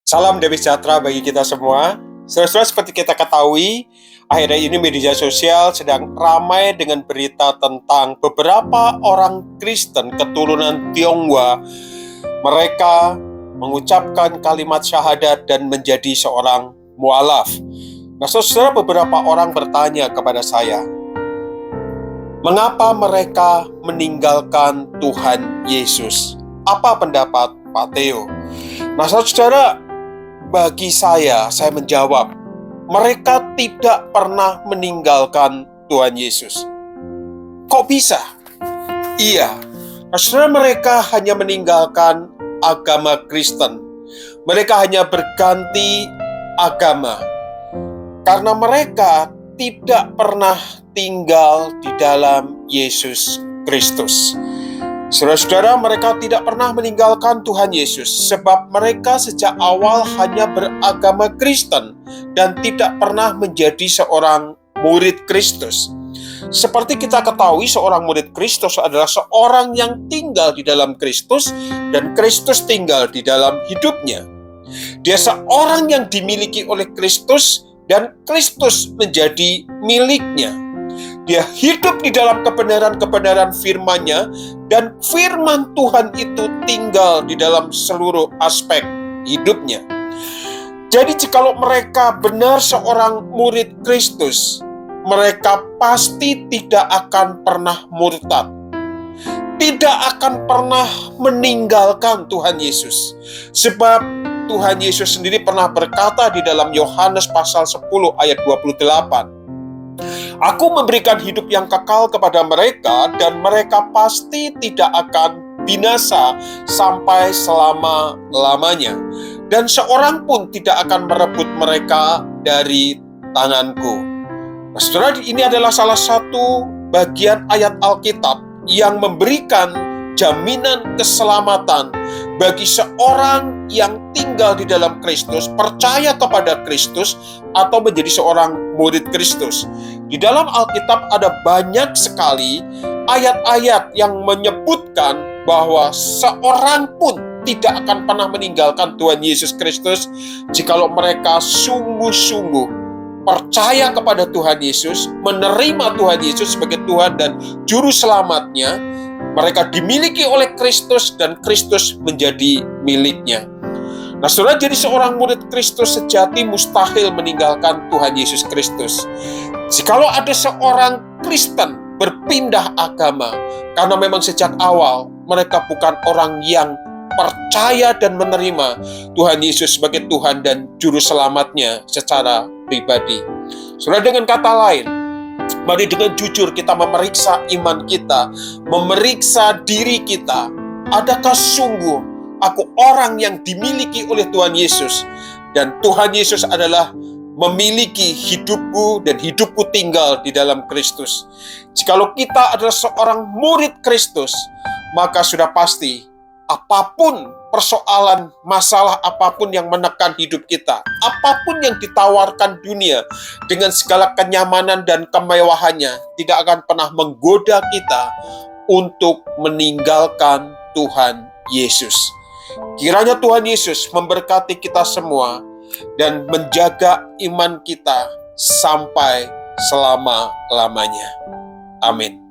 Salam damai sejahtera bagi kita semua. Saudara-saudara, seperti kita ketahui, akhir-akhir ini media sosial sedang ramai dengan berita tentang beberapa orang Kristen keturunan Tionghoa. Mereka mengucapkan kalimat syahadat dan menjadi seorang mualaf. Nah, saudara, beberapa orang bertanya kepada saya, mengapa mereka meninggalkan Tuhan Yesus? Apa pendapat Pak Theo? Nah, saudara, bagi saya menjawab, mereka tidak pernah meninggalkan Tuhan Yesus. Kok bisa? Iya, saudara, mereka hanya meninggalkan agama Kristen. Mereka hanya berganti agama. Karena mereka tidak pernah tinggal di dalam Yesus Kristus. Saudara-saudara, mereka tidak pernah meninggalkan Tuhan Yesus sebab mereka sejak awal hanya beragama Kristen dan tidak pernah menjadi seorang murid Kristus. Seperti kita ketahui, seorang murid Kristus adalah seorang yang tinggal di dalam Kristus dan Kristus tinggal di dalam hidupnya. Dia seorang yang dimiliki oleh Kristus dan Kristus menjadi miliknya. Dia hidup di dalam kebenaran-kebenaran firman-Nya, dan firman Tuhan itu tinggal di dalam seluruh aspek hidupnya. Jadi jikalau mereka benar seorang murid Kristus, mereka pasti tidak akan pernah murtad. Tidak akan pernah meninggalkan Tuhan Yesus. Sebab Tuhan Yesus sendiri pernah berkata di dalam Yohanes pasal 10 ayat 28, Aku memberikan hidup yang kekal kepada mereka dan mereka pasti tidak akan binasa sampai selama-lamanya. Dan seorang pun tidak akan merebut mereka dari tanganku. Nah, saudara, ini adalah salah satu bagian ayat Alkitab yang memberikan jaminan keselamatan bagi seorang yang tinggal di dalam Kristus, percaya kepada Kristus, atau menjadi seorang murid Kristus. Di dalam Alkitab ada banyak sekali ayat-ayat yang menyebutkan bahwa seorang pun tidak akan pernah meninggalkan Tuhan Yesus Kristus jikalau mereka sungguh-sungguh percaya kepada Tuhan Yesus, menerima Tuhan Yesus sebagai Tuhan dan Juru Selamatnya. Mereka dimiliki oleh Kristus dan Kristus menjadi miliknya. Nah, saudara, jadi seorang murid Kristus sejati mustahil meninggalkan Tuhan Yesus Kristus. Jikalau ada seorang Kristen berpindah agama, karena memang sejak awal mereka bukan orang yang percaya dan menerima Tuhan Yesus sebagai Tuhan dan Juru Selamatnya secara pribadi. Saudara, dengan kata lain, mari dengan jujur kita memeriksa iman kita, memeriksa diri kita. Adakah sungguh aku orang yang dimiliki oleh Tuhan Yesus? Dan Tuhan Yesus adalah memiliki hidupku dan hidupku tinggal di dalam Kristus. Jikalau kita adalah seorang murid Kristus, maka sudah pasti apapun persoalan, masalah apapun yang menekan hidup kita, apapun yang ditawarkan dunia dengan segala kenyamanan dan kemewahannya, tidak akan pernah menggoda kita untuk meninggalkan Tuhan Yesus. Kiranya Tuhan Yesus memberkati kita semua dan menjaga iman kita sampai selama-lamanya. Amin.